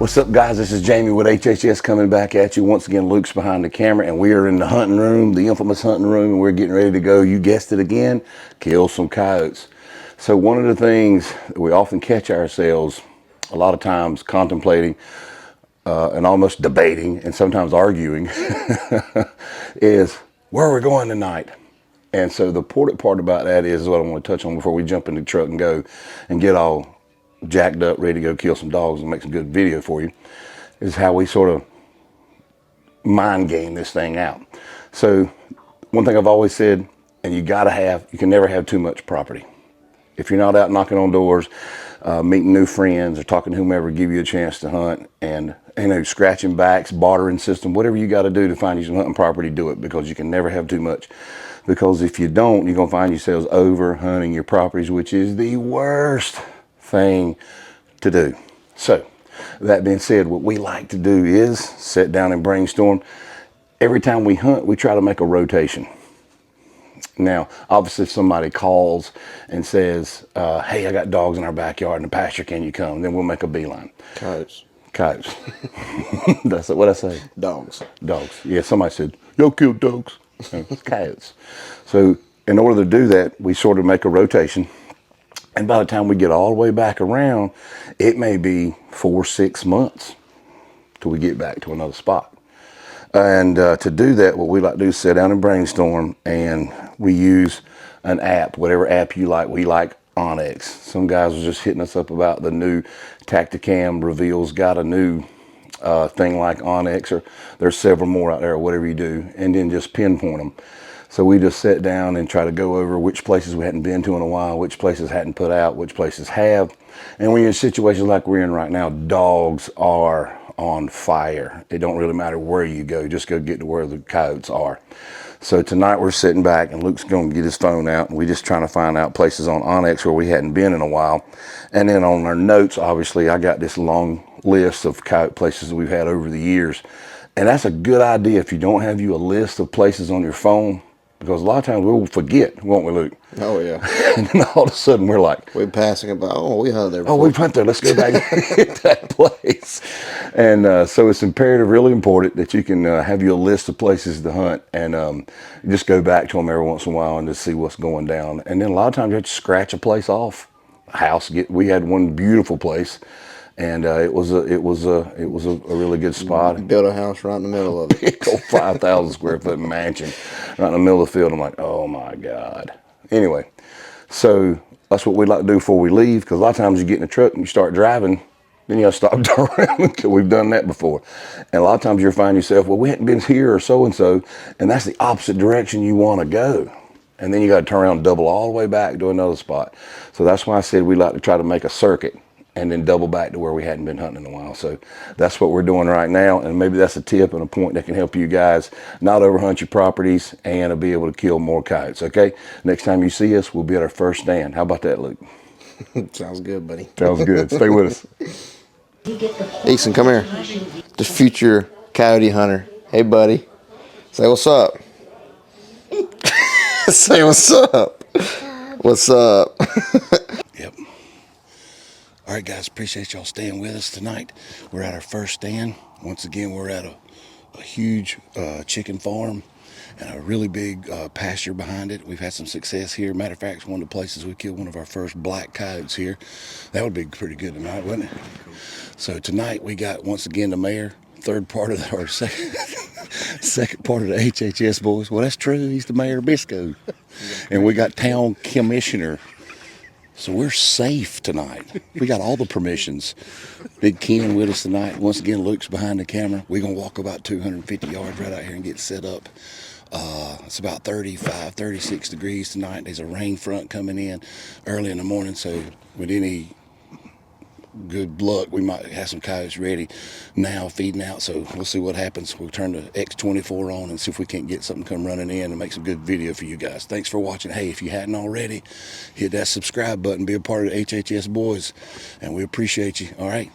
What's up, guys? This is Jamie with HHS coming back at you. Once again, Luke's behind the camera, and we are in the hunting room, the infamous hunting room, and we're getting ready to go, you guessed it again, kill some coyotes. So one of the things that we often catch ourselves a lot of times contemplating and almost debating and sometimes arguing is, where are we going tonight? And so the important part about that is what I want to touch on before we jump in the truck and go and get all jacked up, ready to go kill some dogs and make some good video for you, is how we sort of mind game this thing out. So one thing I've always said, and you can never have too much property. If you're not out knocking on doors, meeting new friends or talking to whomever, give you a chance to hunt, and scratching backs, bartering system, whatever you got to do to find you some hunting property, do it, because you can never have too much. Because if you don't, you're going to find yourselves over hunting your properties, which is the worst thing to do. So that being said, what we like to do is sit down and brainstorm. Every time we hunt, we try to make a rotation. Now, obviously, if somebody calls and says, hey, I got dogs in our backyard in the pasture, can you come? Then we'll make a beeline. Coyotes. Coyotes. That's what I say. Dogs. Dogs. Yeah, somebody said, y'all kill dogs. It's coyotes. So in order to do that, we sort of make a rotation. And by the time we get all the way back around, it may be 4 or 6 months till we get back to another spot. And to do that, what we like to do is sit down and brainstorm, and we use an app, whatever app you like. We like Onyx. Some guys were just hitting us up about the new Tacticam Reveal's got a new thing like Onyx, or there's several more out there, or whatever you do, and then just pinpoint them. So we just sat down and try to go over which places we hadn't been to in a while, which places hadn't put out, which places have. And when you're in situations like we're in right now, dogs are on fire. It don't really matter where you go, just go get to where the coyotes are. So tonight we're sitting back, and Luke's going to get his phone out, and we're just trying to find out places on Onyx where we hadn't been in a while. And then on our notes, obviously, I got this long list of coyote places that we've had over the years. And that's a good idea if you don't have you a list of places on your phone, because a lot of times we'll forget, won't we, Luke? Oh, yeah. And then all of a sudden we're like, we're passing about, oh, we hunted there before. Oh, we've hunted there. Let's go back and hit that place. And so it's imperative, really important, that you can have you a list of places to hunt, and just go back to them every once in a while and just see what's going down. And then a lot of times you have to scratch a place off. We had one beautiful place, and it was a really good spot. Built a house right in the middle of it. Big old 5,000 square foot mansion right in the middle of the field. I'm like, oh my God. Anyway, so that's what we'd like to do before we leave, because a lot of times you get in the truck and you start driving, then you got to stop and turn around, because we've done that before. And a lot of times you'll find yourself, well, we hadn't been here or so-and-so, and that's the opposite direction you want to go. And then you got to turn around and double all the way back to another spot. So that's why I said we like to try to make a circuit and then double back to where we hadn't been hunting in a while. So that's what we're doing right now, and maybe that's a tip and a point that can help you guys not overhunt your properties and be able to kill more coyotes, okay? Next time you see us, we'll be at our first stand. How about that, Luke? Sounds good, buddy. Sounds good. Stay with us. Easton, come here. The future coyote hunter. Hey, buddy. Say what's up. Say what's up. What's up? Yep. All right, guys, appreciate y'all staying with us tonight. We're at our first stand. Once again, we're at a huge chicken farm and a really big pasture behind it. We've had some success here. Matter of fact, it's one of the places we killed one of our first black coyotes here. That would be pretty good tonight, wouldn't it? So tonight we got, once again, the mayor, third part of our second part of the HHS boys. Well, that's true. He's the mayor of Bisco. And we got town commissioner. So we're safe tonight. We got all the permissions. Big Ken with us tonight. Once again, Luke's behind the camera. We're going to walk about 250 yards right out here and get set up. It's about 35, 36 degrees tonight. There's a rain front coming in early in the morning. So with any good luck, we might have some coyotes ready now feeding out. So we'll see what happens. We'll turn the X24 on and see if we can't get something come running in and make some good video for you guys. Thanks for watching. Hey, if you hadn't already, hit that subscribe button, be a part of the HHS boys, and we appreciate you. All right.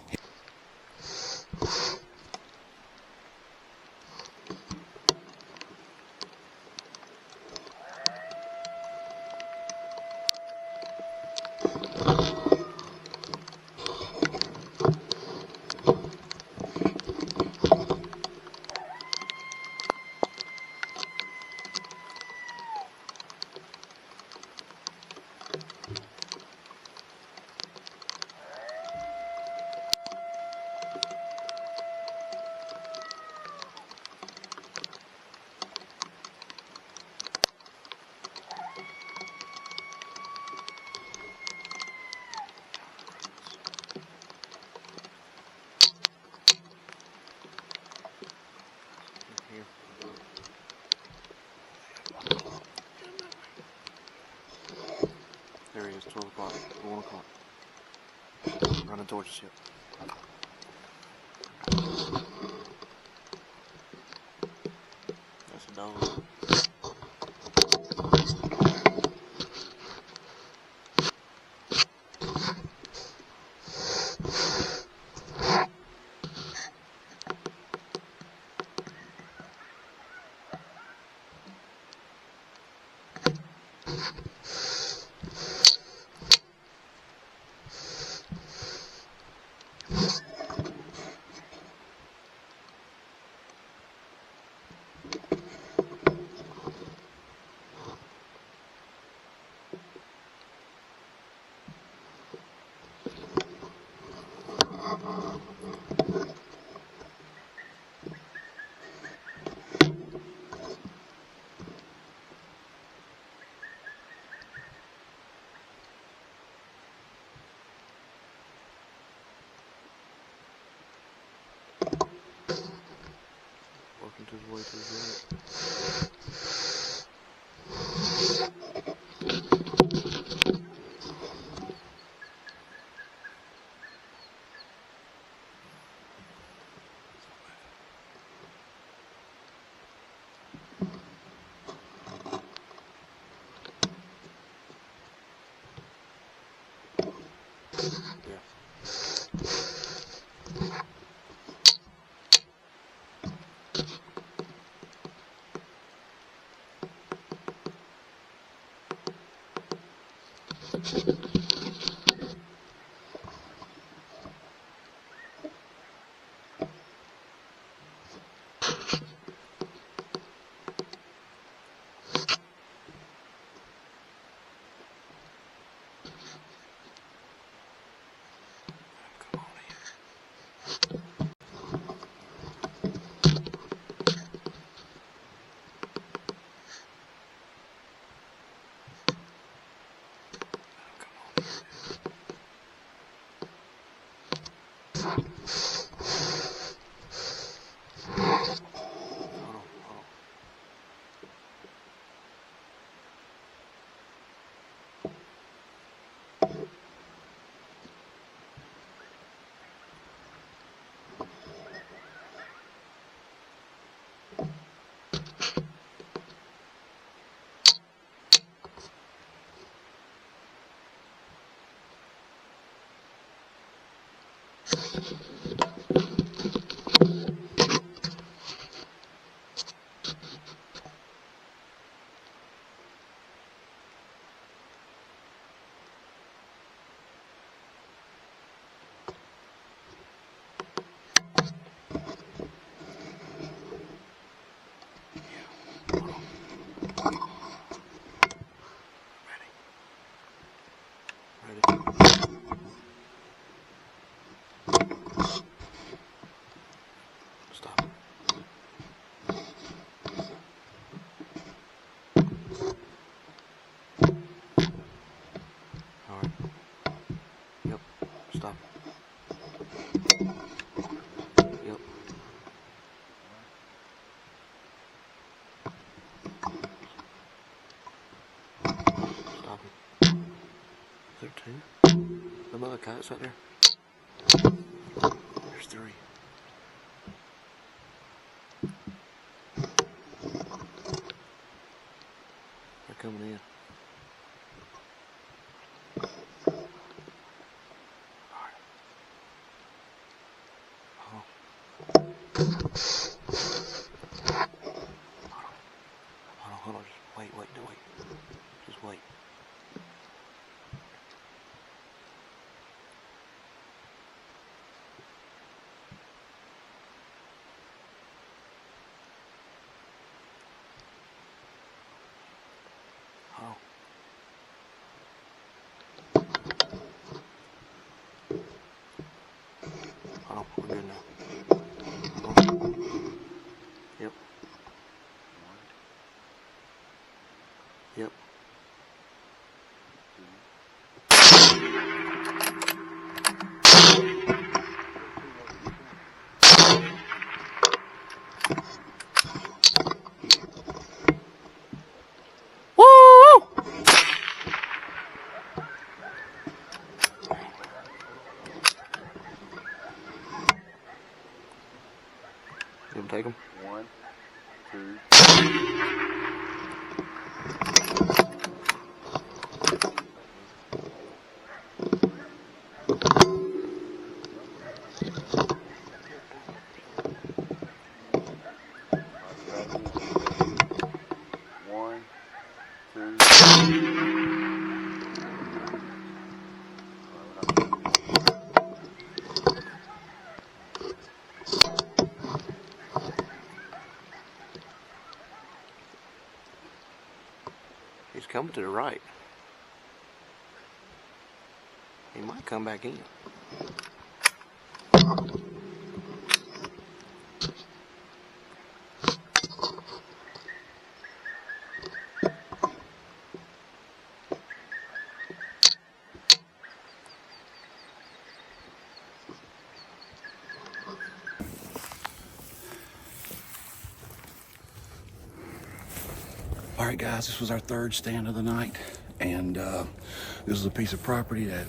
It's 12 o'clock, 1 o'clock. Running towards us, yep. That's a dog. Working his way to his right. Yeah. Stop. Alright. Yep. Stop. Yep. Stop it. Is there two? Them other coyotes out there? There's three. They're coming in. Alright. Hold on. Hold on. Just wait. Just wait. Hold on. We're good now. Hold on. Yep. Yep. Woo! two. One, two. He's coming to the right. He might come back in. All right, guys, this was our third stand of the night, and this is a piece of property that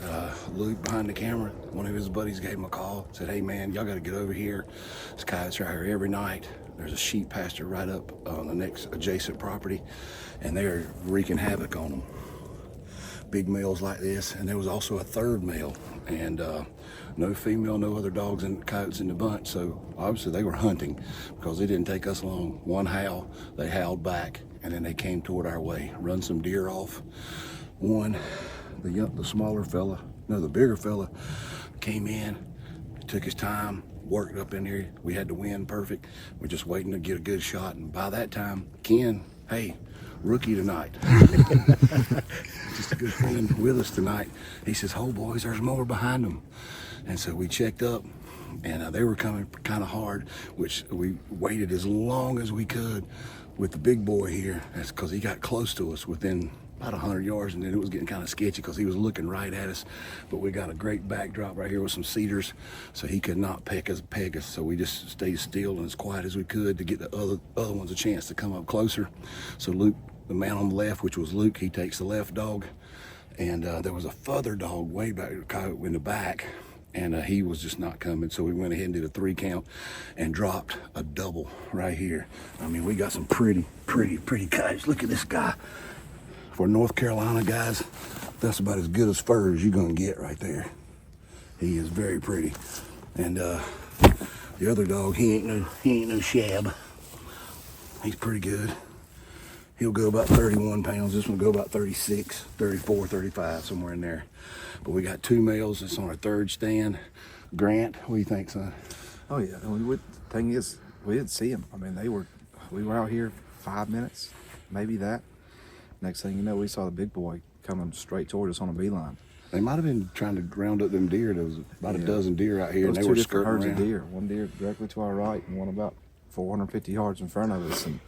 Luke behind the camera, one of his buddies gave him a call, said, hey man, y'all got to get over here. This coyotes are out here every night. There's a sheep pasture right up on the next adjacent property, and they're wreaking havoc on them. Big males like this, and there was also a third male, and no female, no other dogs and coyotes in the bunch, so obviously they were hunting, because it didn't take us long. One howl, they howled back, and then they came toward our way, run some deer off. One, the smaller fella, no, the bigger fella came in, took his time, worked up in here. We had the wind perfect. We're just waiting to get a good shot, and by that time, Ken, hey, rookie tonight. Just a good friend with us tonight. He says, oh boys, there's more behind them. And so we checked up, and they were coming kind of hard, which we waited as long as we could with the big boy here. That's because he got close to us within about 100 yards, and then it was getting kind of sketchy because he was looking right at us. But we got a great backdrop right here with some cedars, so he could not peg us. So we just stayed still and as quiet as we could to get the other ones a chance to come up closer. So Luke, the man on the left, which was Luke, he takes the left dog, and there was a further dog way back in the back, and he was just not coming. So we went ahead and did a 3 count and dropped a double right here. I mean, we got some pretty coyotes. Look at this guy. For North Carolina guys, that's about as good as fur as you're gonna get right there. He is very pretty. And the other dog, he ain't no shab. He's pretty good. He'll go about 31 pounds. This one will go about 36, 34, 35, somewhere in there. But we got 2 males. It's on our third stand. Grant, what do you think, son? Oh yeah, the thing is, we didn't see them. I mean, we were out here 5 minutes, maybe that. Next thing you know, we saw the big boy coming straight toward us on a beeline. They might have been trying to round up them deer. There was about a dozen deer out here, and they were skirting herds around. of deer. One deer directly to our right, and one about 450 yards in front of us. And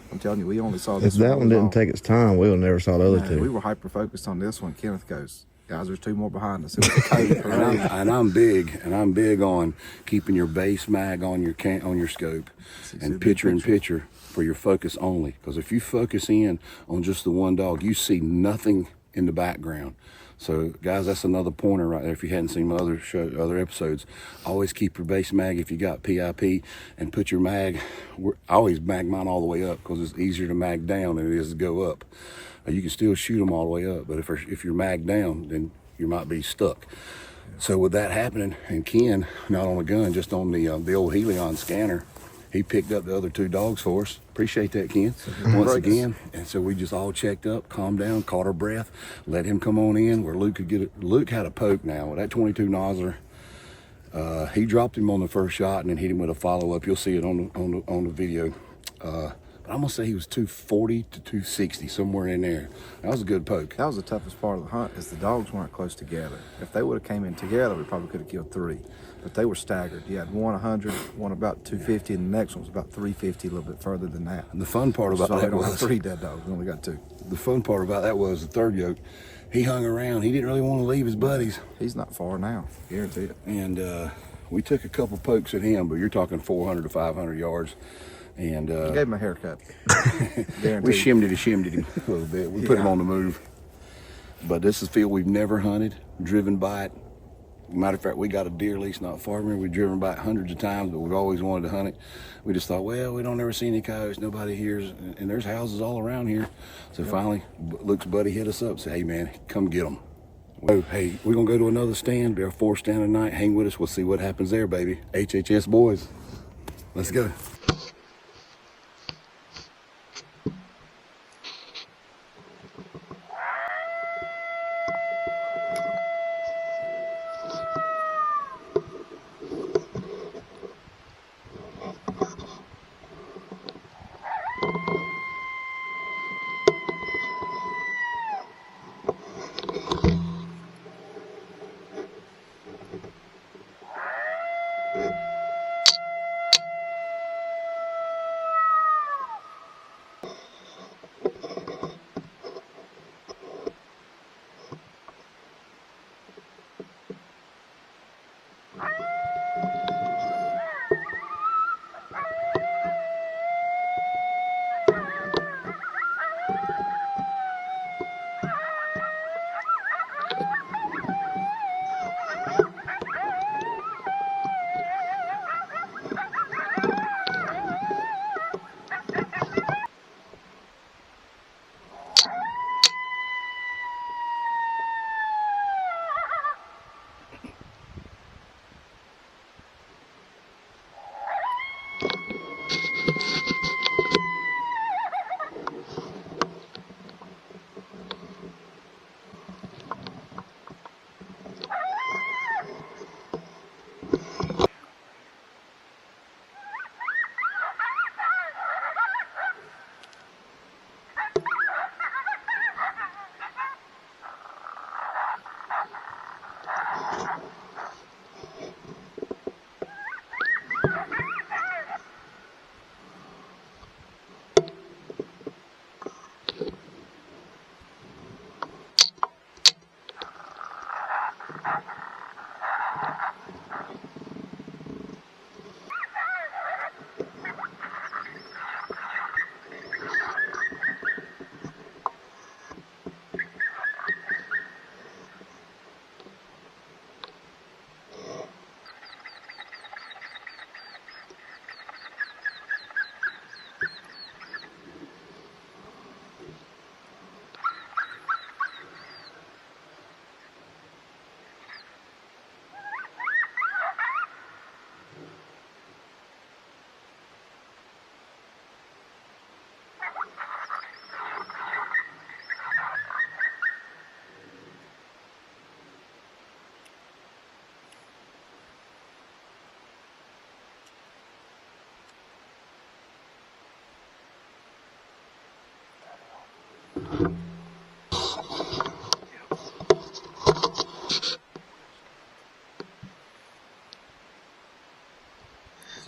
I'm telling you, we only saw this. If that one didn't take its time, we'll never saw the other two. We were hyper focused on this one. Kenneth goes, guys, there's 2 more behind us. It was a coyote parade. and I'm big on keeping your base mag on your scope, and picture in picture for your focus only. Because if you focus in on just the one dog, you see nothing in the background. So guys, that's another pointer right there. If you hadn't seen my other episodes, always keep your base mag if you got PIP, and put your mag. I always mag mine all the way up because it's easier to mag down than it is to go up. You can still shoot them all the way up, but if you're magged down, then you might be stuck. So with that happening, and Ken, not on a gun, just on the old Helion scanner, he picked up the other 2 dogs for us. Appreciate that, Ken, once again. And so we just all checked up, calmed down, caught our breath, let him come on in where Luke could get it. Luke had a poke now with that 22 nozzler. He dropped him on the first shot and then hit him with a follow-up. You'll see it on the video. But I'm gonna say he was 240 to 260, somewhere in there. That was a good poke. That was the toughest part of the hunt, is the dogs weren't close together. If they would have came in together, we probably could have killed 3. But they were staggered. You had one 100, one about 250, and the next one was about 350, a little bit further than that. And the fun part about that was 3 dead dogs. We only got 2. The fun part about that was the third yoke. He hung around. He didn't really want to leave his buddies. He's not far now, guarantee it. And we took a couple pokes at him, but you're talking 400 to 500 yards. And gave him a haircut. We shimmed him a little bit. We put him on the move. But this is a field we've never hunted, driven by it Matter of fact, we got a deer lease not far from here. We've driven by it hundreds of times, but we've always wanted to hunt it. We just thought, well, we don't ever see any coyotes. Nobody hears, and there's houses all around here. So finally, Luke's buddy hit us up, said, hey man, come get them. Oh, hey, we're gonna go to another stand, be our fourth stand tonight. Hang with us, we'll see what happens there, baby. HHS boys, let's go.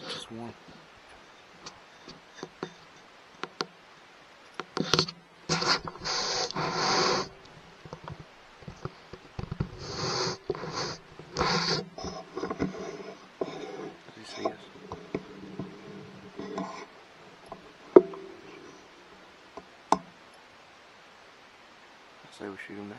Just one. They see us. I say we shoot him now.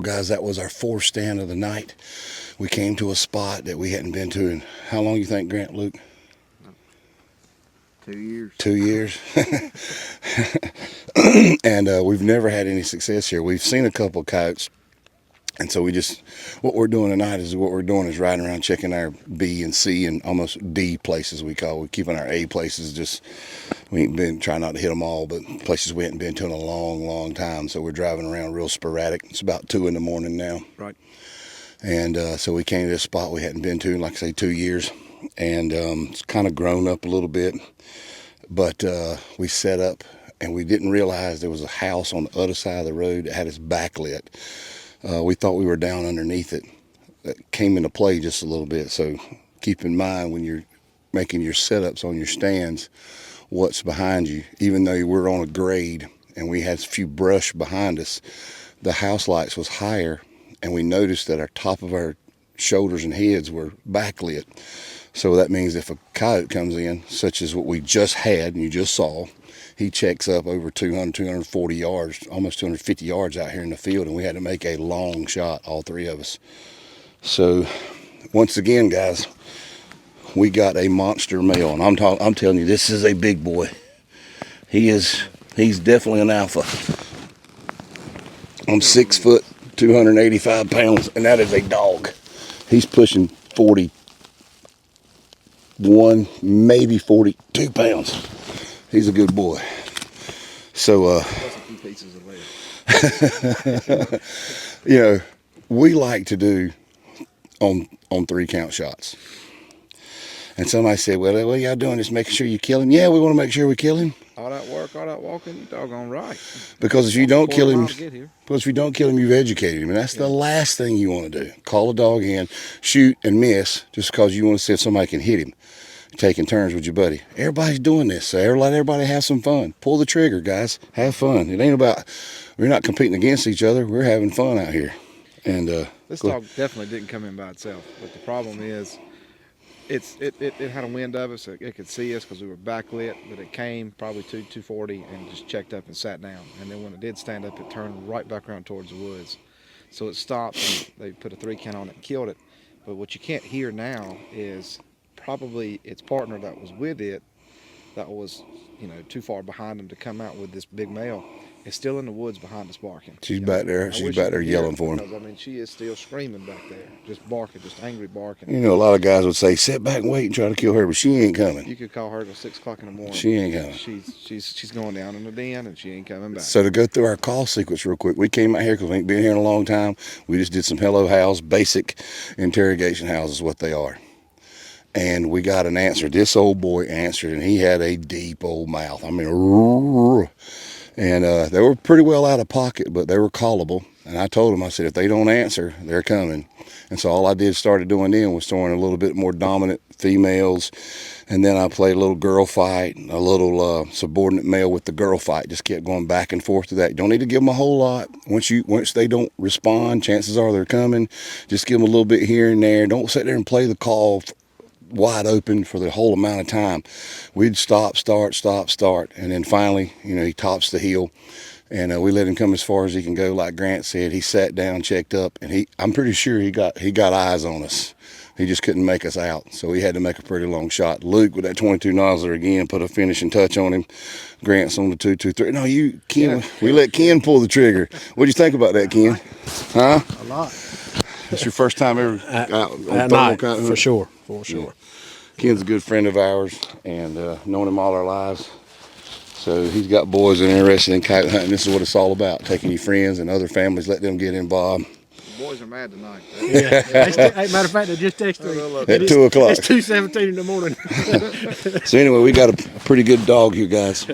Guys, that was our fourth stand of the night. We came to a spot that we hadn't been to in how long you think, Grant, Luke? 2 years. 2 years. And we've never had any success here. We've seen a couple of coyotes. And so what we're doing tonight is riding around checking our B and C and almost D places we're keeping our A places we ain't been trying not to hit them all, but places we hadn't been to in a long, long time. So we're driving around real sporadic. It's about 2 in the morning now. Right. And so we came to this spot we hadn't been to in, like I say, 2 years. and it's kind of grown up a little bit. But we set up, and we didn't realize there was a house on the other side of the road that had its backlit. We thought we were down underneath it. That came into play just a little bit. So keep in mind when you're making your setups on your stands, what's behind you. Even though we're on a grade and we had a few brush behind us, the house lights was higher, and we noticed that our top of our shoulders and heads were backlit. So that means if a coyote comes in, such as what we just had and you just saw, he checks up over 200, 240 yards, almost 250 yards out here in the field, and we had to make a long shot, all three of us. So once again, guys, we got a monster male, and I'm telling you, this is a big boy. He's definitely an alpha. I'm 6 foot, 285 pounds, and that is a dog. He's pushing 41, maybe 42 pounds. He's a good boy. So, Plus a few pieces of lead. you know, we like to do on 3 count shots. And somebody said, well, what y'all doing? Just making sure you kill him? Yeah, we want to make sure we kill him. All that work, all that walking, you doggone right. Because if you don't kill him, Him. you've educated him. And that's the last thing you want to do. Call a dog in, shoot and miss just because you want to see if somebody can hit him. Taking turns with your buddy. Everybody's doing this. So let everybody have some fun. Pull the trigger, guys. Have fun. It ain't about, we're not competing against each other. We're having fun out here. And this dog definitely didn't come in by itself. But the problem is, it had a wind of us, so it could see us because we were backlit. But it came probably 240 and just checked up and sat down. And then when it did stand up, it turned right back around towards the woods. So it stopped, and they put a 3 count on it and killed it. But what you can't hear now is probably its partner that was with it, that was, too far behind him to come out with this big male, is still in the woods behind us barking. she's back there. She's back there yelling for him. Because, she is still screaming back there, just barking, just angry barking. You know, a lot of guys would say, sit back and wait and try to kill her, but she ain't coming. You could call her till 6 o'clock in the morning. She ain't coming. She's going down in the den, and she ain't coming back. So to go through our call sequence real quick, we came out here because we ain't been here in a long time. We just did some hello house, basic interrogation houses, what they are. And we got an answer. This old boy answered, and he had a deep old mouth. I mean, and they were pretty well out of pocket, but they were callable. And I told them, I said, if they don't answer, they're coming. And so all I started doing then was throwing a little bit more dominant females. And then I played a little girl fight, a little subordinate male with the girl fight. Just kept going back and forth to that. You don't need to give them a whole lot. Once they don't respond, chances are they're coming. Just give them a little bit here and there. Don't sit there and play the call wide open for the whole amount of time. We'd stop, start, and then finally, he tops the hill, and we let him come as far as he can go. Like Grant said, he sat down, checked up, and I'm pretty sure he got eyes on us. He just couldn't make us out, so we had to make a pretty long shot. Luke with that 22 nozzler again put a finishing touch on him. Grant's on the 223. No, Ken. Yeah. We let Ken pull the trigger. What'd you think about that, Ken? Huh? A lot. It's your first time ever out on night, for sure. Yeah. Ken's a good friend of ours, and known him all our lives. So he's got boys that are interested in coyote hunting. This is what it's all about, taking your friends and other families, let them get involved. The boys are mad tonight. Yeah. Matter of fact, they just texted me. At 2 o'clock. It's 2:17 in the morning. So anyway, we got a pretty good dog here, guys.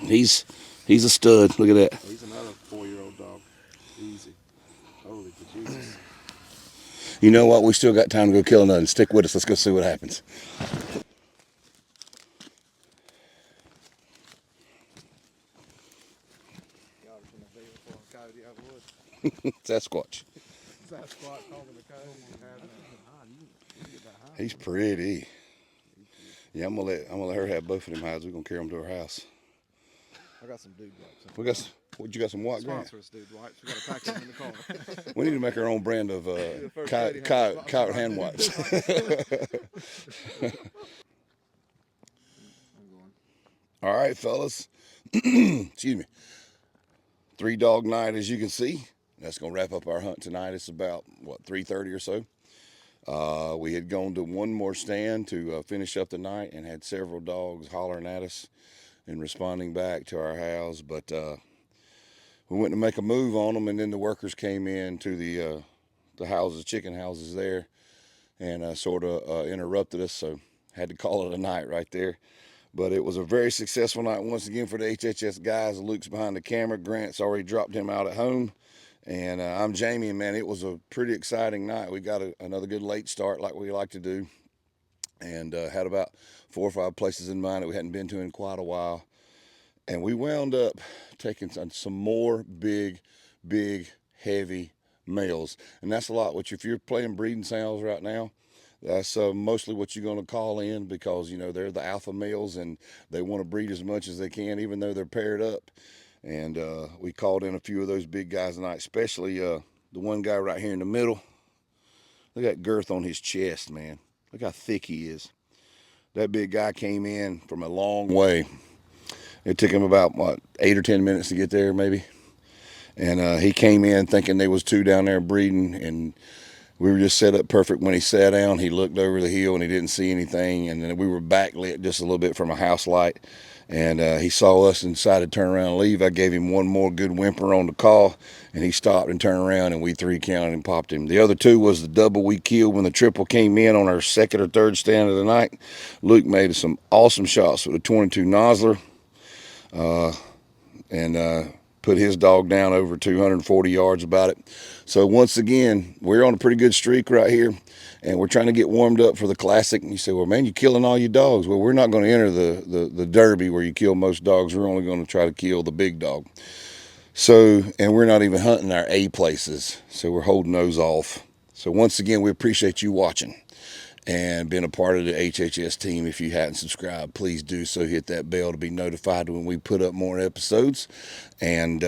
He's a stud. Look at that. He's another 4-year-old dog. Easy. Holy Jesus. You know what? We still got time to go kill another. Stick with us. Let's go see what happens. Sasquatch. He's pretty. Yeah, I'm gonna let her have both of them hides. We're gonna carry them to her house. I got some dude wipes. You got some what, Grant? Sponsor us, dude wipes. We got to pack them in the car. We need to make our own brand of coyote hand wipes. All right, fellas. Excuse me. 3 dog night, as you can see. That's gonna wrap up our hunt tonight. It's about 3:30 or so. We had gone to one more stand to finish up the night and had several dogs hollering at us and responding back to our house, but we went to make a move on them, and then the workers came in to the houses, chicken houses there, and sort of interrupted us. So had to call it a night right there. But it was a very successful night once again for the HHS guys. Luke's behind the camera. Grant's already dropped him out at home. And I'm Jamie, and man, it was a pretty exciting night. We got another good late start like we like to do, and had about 4 or 5 places in mind that we hadn't been to in quite a while. And we wound up taking some more big, heavy males. And that's a lot. Which if you're playing breeding sounds right now, that's mostly what you're going to call in, because, you know, they're the alpha males and they want to breed as much as they can, even though they're paired up. And we called in a few of those big guys tonight, especially the one guy right here in the middle. Look at that girth on his chest, man. Look how thick he is. That big guy came in from a long way. It took him about, what, 8 or 10 minutes to get there, maybe. And he came in thinking there was 2 down there breeding, and we were just set up perfect. When he sat down, he looked over the hill and he didn't see anything. And then we were backlit just a little bit from a house light. And he saw us and decided to turn around and leave. I gave him one more good whimper on the call, and he stopped and turned around, and we 3 counted and popped him. The other 2 was the double we killed when the triple came in on our 2nd or 3rd stand of the night. Luke made some awesome shots with a 22 Nosler, and put his dog down over 240 yards about it. So once again, we're on a pretty good streak right here, and we're trying to get warmed up for the Classic. And you say, well, man, you're killing all your dogs. Well, we're not going to enter the Derby where you kill most dogs. We're only going to try to kill the big dog. So, and we're not even hunting our A places, so we're holding those off. So once again, we appreciate you watching and being a part of the HHS team. If you hadn't subscribed, please do so. Hit that bell to be notified when we put up more episodes. And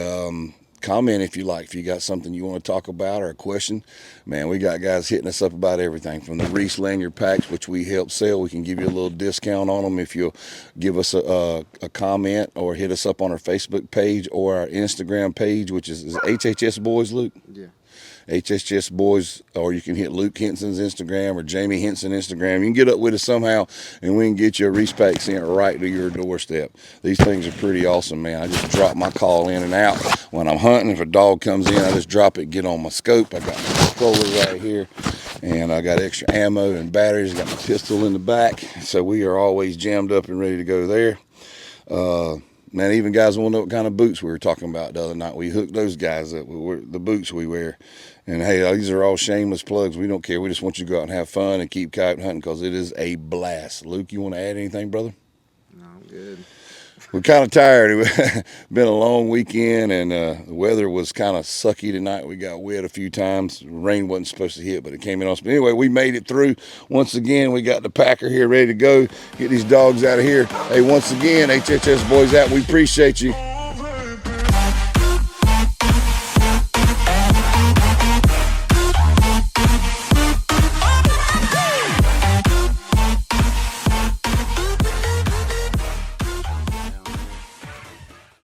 comment if you like. If you got something you want to talk about or a question, man, we got guys hitting us up about everything from the Reese lanyard packs, which we help sell. We can give you a little discount on them if you'll give us a comment or hit us up on our Facebook page or our Instagram page, which is HHS Boys, Luke? Yeah. HHS Boys, or you can hit Luke Henson's Instagram or Jamie Henson Instagram. You can get up with us somehow, and we can get you a Reese pack sent right to your doorstep. These things are pretty awesome, man. I just drop my call in and out. When I'm hunting, if a dog comes in, I just drop it, get on my scope. I got my controller right here, and I got extra ammo and batteries. I got my pistol in the back, so we are always jammed up and ready to go there. Man, even guys want to know what kind of boots we were talking about the other night. We hooked those guys up with the boots we wear. And hey, these are all shameless plugs. We don't care. We just want you to go out and have fun and keep coyote hunting, because it is a blast. Luke, you want to add anything, brother? No, I'm good. We're kind of tired. It's been a long weekend, and the weather was kind of sucky tonight. We got wet a few times. Rain wasn't supposed to hit, but it came in on us. But anyway, we made it through. Once again, we got the packer here ready to go. Get these dogs out of here. Hey, once again, HHS Boys out. We appreciate you.